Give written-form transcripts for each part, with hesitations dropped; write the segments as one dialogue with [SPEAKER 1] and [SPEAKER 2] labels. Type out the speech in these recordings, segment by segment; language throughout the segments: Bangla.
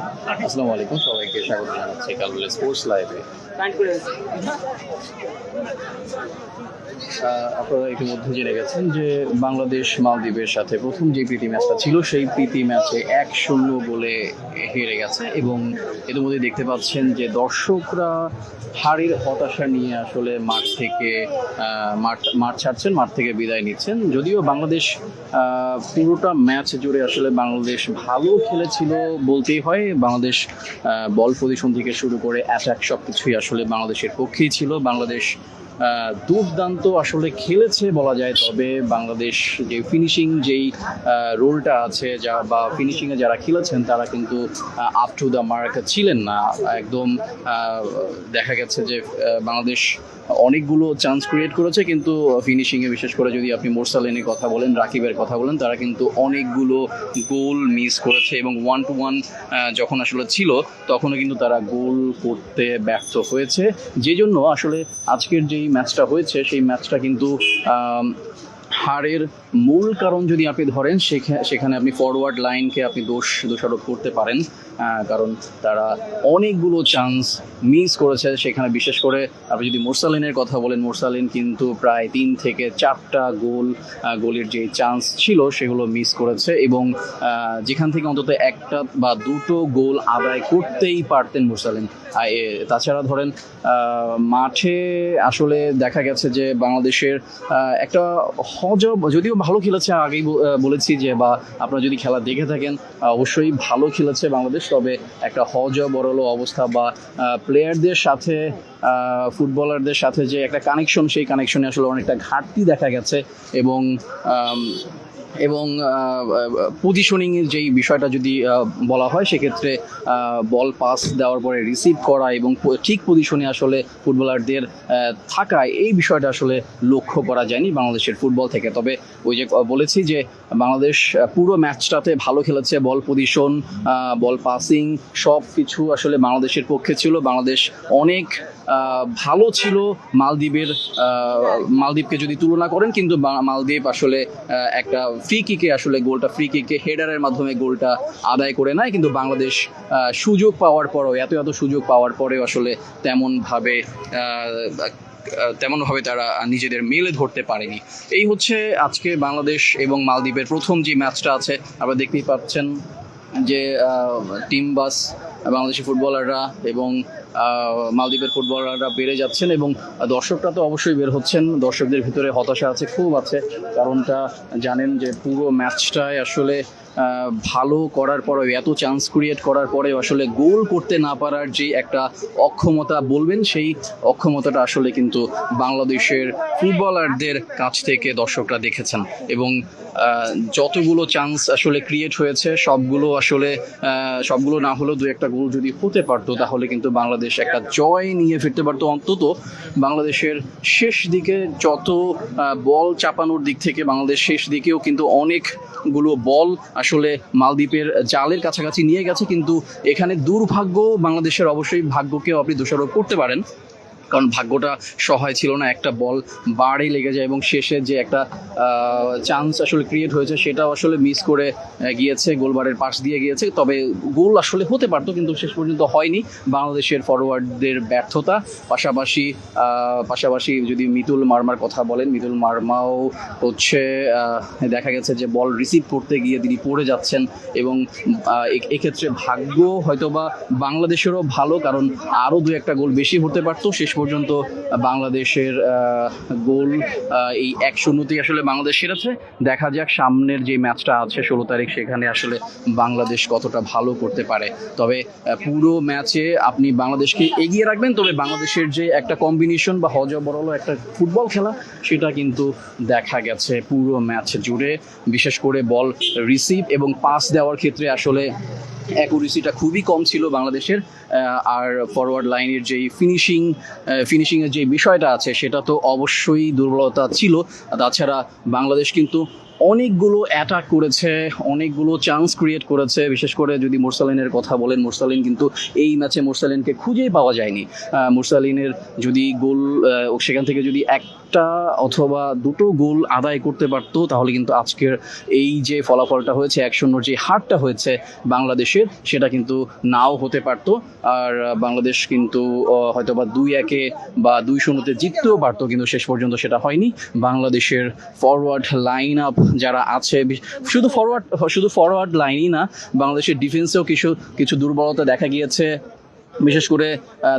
[SPEAKER 1] আসসালামু আলাইকুম, সবাইকে স্বাগত জানাচ্ছি কালবেলা স্পোর্টস লাইভে। আপনারা ইতিমধ্যে জেনে গেছেন যে বাংলাদেশ মালদ্বীপের সাথে প্রথম যে প্রীতি ম্যাচটা ছিল সেই প্রীতি ম্যাচে 1-0 বলে হেরে গেছে এবং ইতিমধ্যে দেখতে পাচ্ছেন যে দর্শকরা হারের হতাশা নিয়ে আসলে মাঠ ছাড়ছেন, মাঠ থেকে বিদায় নিচ্ছেন। যদিও বাংলাদেশ পুরোটা ম্যাচ জুড়ে আসলে বাংলাদেশ ভালো খেলেছিল বলতেই হয়। বাংলাদেশ বল পজিশন থেকে শুরু করে অ্যাটাক সব কিছুই আসলে বাংলাদেশের পক্ষেই ছিল। বাংলাদেশ দুর্দান্ত আসলে খেলেছে বলা যায়। তবে বাংলাদেশ যে ফিনিশিং যেই রোলটা আছে বা ফিনিশিংয়ে যারা খেলেছেন তারা কিন্তু আপ টু দ্য মার্ক ছিলেন না একদম। দেখা গেছে যে বাংলাদেশ অনেকগুলো চান্স ক্রিয়েট করেছে, কিন্তু ফিনিশিংয়ে বিশেষ করে যদি আপনি মোরসালিনের কথা বলেন, রাকিবের কথা বলেন, তারা কিন্তু অনেকগুলো গোল মিস করেছে এবং 1-1 যখন আসলে ছিল তখনও কিন্তু তারা গোল করতে ব্যর্থ হয়েছে। যে জন্য আসলে আজকের যেই ম্যাচটা হয়েছে সেই ম্যাচটা কিন্তু হারের মূল কারণ যদি আপনি ধরেন সেখানে আপনি ফরওয়ার্ড লাইনকে আপনি দোষারোপ করতে পারেন, কারণ তারা অনেকগুলো চান্স মিস করেছে। সেখানে বিশেষ করে আপনি যদি মোরসালিনের কথা বলেন, মোরসালিন কিন্তু প্রায় 3 থেকে 4টা গোলের যে চান্স ছিল সেগুলো মিস করেছে এবং যেখান থেকে অন্তত 1টা বা 2টো গোল আদায় করতেই পারতেন মোরসালিন। তাছাড়া ধরেন মাঠে আসলে দেখা গেছে যে বাংলাদেশের একটা যদিও ভালো খেলেছে, আগেই বলেছি যে, বা আপনারা যদি খেলা দেখে থাকেন অবশ্যই ভালো খেলেছে বাংলাদেশ। তবে একটা বড়লো অবস্থা বা প্লেয়ারদের সাথে ফুটবলারদের সাথে যে একটা কানেকশন, সেই কানেকশনে আসলে অনেকটা ঘাটতি দেখা গেছে এবং পজিশনিংয়ের যেই বিষয়টা যদি বলা হয় সেক্ষেত্রে বল পাস দেওয়ার পরে রিসিভ করা এবং ঠিক পজিশনে আসলে ফুটবলারদের থাকায় এই বিষয়টা আসলে লক্ষ্য করা যায়নি বাংলাদেশের ফুটবল থেকে। তবে ওই যে বলেছি যে বাংলাদেশ পুরো ম্যাচটাতে ভালো খেলেছে, বল পজিশন, বল পাসিং সব কিছু আসলে বাংলাদেশের পক্ষে ছিল। বাংলাদেশ অনেক ভালো ছিল মালদ্বীপকে যদি তুলনা করেন, কিন্তু মালদ্বীপ আসলে একটা ফ্রি কিকে হেডারের মাধ্যমে গোলটা আদায় করে নেয়, কিন্তু বাংলাদেশ সুযোগ পাওয়ার পরেও এত সুযোগ পাওয়ার পরেও আসলে তেমনভাবে তারা নিজেদের মেলে ধরতে পারেনি। এই হচ্ছে আজকে বাংলাদেশ এবং মালদ্বীপের প্রথম যে ম্যাচটা আছে। আপনারা দেখতেই পাচ্ছেন যে টিম বাস বাংলাদেশি ফুটবলাররা এবং মালদ্বীপের ফুটবলাররা বেড়ে যাচ্ছেন এবং দর্শকরা তো অবশ্যই বের হচ্ছেন। দর্শকদের ভিতরে হতাশা খুব আছে, কারণটা জানেন যে পুরো ম্যাচটায় আসলে ভালো করার পরেও, এত চান্স ক্রিয়েট করার পরেও আসলে গোল করতে না পারার যে একটা অক্ষমতা বলবেন, সেই অক্ষমতাটা আসলে কিন্তু বাংলাদেশের ফুটবলারদের কাছ থেকে দর্শকরা দেখেছেন এবং যতগুলো চান্স আসলে ক্রিয়েট হয়েছে সবগুলো না হলেও 2-1টা গোল যদি হতে পারতো তাহলে কিন্তু বাংলাদেশ একটা জয় নিয়ে ফিরতে পারতো। অন্তত বাংলাদেশের শেষ দিকে যত বল চাপানোর দিক থেকে বাংলাদেশ শেষ দিকেও কিন্তু অনেকগুলো বল আসলে মালদ্বীপের জালের কাছাকাছি নিয়ে গেছে, কিন্তু এখানে দুর্ভাগ্য বাংলাদেশের। অবশ্যই ভাগ্যকেও আপনি দোষারোপ করতে পারেন, কারণ ভাগ্যটা সহায় ছিল না। একটা বল বাড়ে লেগে যায় এবং শেষে যে একটা চান্স আসলে ক্রিয়েট হয়েছে সেটাও আসলে মিস করে গিয়েছে, গোলবারের পাশ দিয়ে গিয়েছে। তবে গোল আসলে হতে পারতো, কিন্তু শেষ পর্যন্ত হয়নি। বাংলাদেশের ফরওয়ার্ডদের ব্যর্থতা, পাশাপাশি যদি মিতুল মারমার কথা বলেন, মিতুল মারমাও হচ্ছে দেখা গেছে যে বল রিসিভ করতে গিয়ে তিনি পড়ে যাচ্ছেন এবং এক্ষেত্রে ভাগ্য হয়তোবা বাংলাদেশেরও ভালো, কারণ আরও 2-1টা গোল বেশি হতে পারতো। শেষ পর্যন্ত বাংলাদেশের গোল এই 1-0তেই আসলে বাংলাদেশ হেরেছে। দেখা যাক সামনের যে ম্যাচটা আছে 16 তারিখ, সেখানে আসলে বাংলাদেশ কতটা ভালো করতে পারে। তবে পুরো ম্যাচে আপনি বাংলাদেশকে এগিয়ে রাখবেন, তবে বাংলাদেশের যে একটা কম্বিনেশন বা বড় একটা ফুটবল খেলা সেটা কিন্তু দেখা গেছে পুরো ম্যাচ জুড়ে। বিশেষ করে বল রিসিভ এবং পাস দেওয়ার ক্ষেত্রে আসলে অ্যাকুরেসিটা খুবই কম ছিল বাংলাদেশের। আর ফরওয়ার্ড লাইনের যেই ফিনিশিংয়ের যে বিষয়টা আছে সেটা তো অবশ্যই দুর্বলতা ছিল। তাছাড়া বাংলাদেশ কিন্তু অনেকগুলো অ্যাটাক করেছে, অনেকগুলো চান্স ক্রিয়েট করেছে। বিশেষ করে যদি মুরসালিনের কথা বলেন, মুরসালিন কিন্তু এই ম্যাচে মুরসালিনকে খুঁজেই পাওয়া যায়নি। মুরসালিনের যদি গোল সেখান থেকে যদি একটা অথবা দুটো গোল আদায় করতে পারতো তাহলে কিন্তু আজকের এই যে ফলাফলটা হয়েছে 1-0 যে হারটা হয়েছে বাংলাদেশের, সেটা কিন্তু নাও হতে পারতো। আর বাংলাদেশ কিন্তু হয়তোবা 2-1 বা 2-0 জিততেও পারতো, কিন্তু শেষ পর্যন্ত সেটা হয়নি। বাংলাদেশের ফরওয়ার্ড লাইন আপ যারা আছে, শুধু ফরওয়ার্ড লাইনই না, বাংলাদেশের ডিফেন্সেও কিছু কিছু দুর্বলতা দেখা গিয়েছে। বিশেষ করে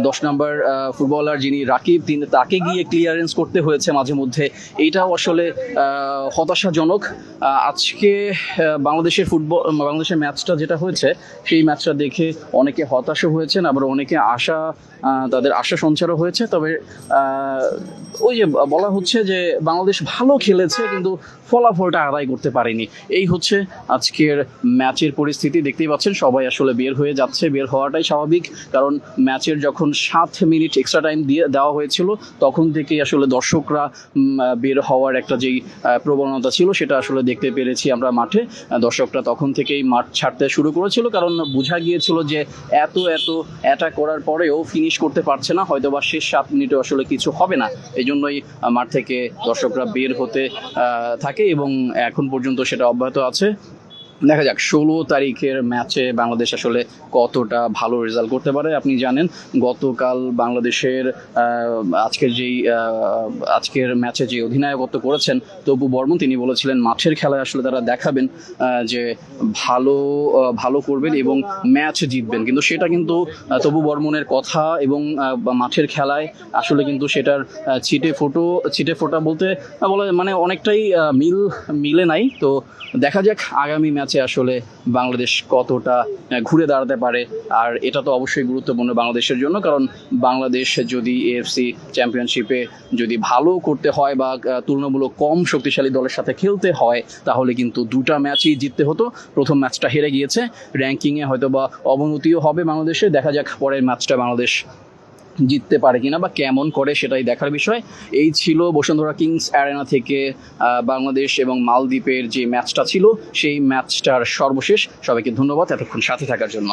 [SPEAKER 1] 10 নম্বর ফুটবলার যিনি রাকিব, তাকে গিয়ে ক্লিয়ারেন্স করতে হয়েছে মাঝে মধ্যে। এইটাও আসলে হতাশাজনক। আজকে বাংলাদেশের ম্যাচটা যেটা হয়েছে, সেই ম্যাচটা দেখে অনেকে হতাশও হয়েছেন, আবার অনেকে তাদের আশা সঞ্চারও হয়েছে। তবে ওই যে বলা হচ্ছে যে বাংলাদেশ ভালো খেলেছে কিন্তু ফলাফলটা আদায় করতে পারেনি। এই হচ্ছে আজকের ম্যাচের পরিস্থিতি। দেখতেই পাচ্ছেন সবাই আসলে বের হয়ে যাচ্ছে, বের হওয়াটাই স্বাভাবিক, কারণ ম্যাচের যখন 7 মিনিট এক্সট্রা টাইম দেওয়া হয়েছিল তখন থেকেই আসলে দর্শকরা বের হওয়ার একটা যেই প্রবণতা ছিল সেটা আসলে দেখতে পেরেছি আমরা মাঠে। দর্শকরা তখন থেকেই মাঠ ছাড়তে শুরু করেছিল, কারণ বোঝা গিয়েছিল যে এত অ্যাটাক করার পরেও ফিনিশ করতে পারছে না, হয়তো বা শেষ 7 মিনিটে আসলে কিছু হবে না। এই জন্যই মাঠ থেকে দর্শকরা বের হতে থাকে এবং এখন পর্যন্ত সেটা অব্যাহত আছে। দেখা যাক 16 তারিখের ম্যাচে বাংলাদেশ আসলে কতটা ভালো রেজাল্ট করতে পারে। আপনি জানেন গতকাল বাংলাদেশের আজকের ম্যাচে যে অধিনায়কত্ব করেছেন তপু বর্মন, তিনি বলেছিলেন মাঠের খেলায় আসলে তারা দেখাবেন যে ভালো করবেন এবং ম্যাচ জিতবেন। কিন্তু সেটা কিন্তু তপু বর্মনের কথা এবং মাঠের খেলায় আসলে কিন্তু সেটার ছিটে ফোটা বলতে বলে মানে অনেকটাই মিলে নাই। তো দেখা যাক আগামী ম্যাচে আসলে বাংলাদেশ কতটা ঘুরে দাঁড়াতে পারে। আর এটা তো অবশ্যই গুরুত্বপূর্ণ বাংলাদেশের জন্য, কারণ বাংলাদেশ যদি এএফসি চ্যাম্পিয়নশিপে যদি ভালো করতে হয় বা তুলনামূলক কম শক্তিশালী দলের সাথে খেলতে হয় তাহলে কিন্তু 2টা ম্যাচই জিততে হতো। প্রথম ম্যাচটা হেরে গিয়েছে, র্যাঙ্কিংয়ে হয়তো বা অবনতিও হবে বাংলাদেশে। দেখা যাক পরের ম্যাচটা বাংলাদেশ জিততে পারে কিনা বা কেমন করে, সেটাই দেখার বিষয়। এই ছিল বসুন্ধরা কিংস অ্যারেনা থেকে বাংলাদেশ এবং মালদ্বীপের যে ম্যাচটা ছিল সেই ম্যাচটার সর্বশেষ। সবাইকে ধন্যবাদ এতক্ষণ সাথে থাকার জন্য।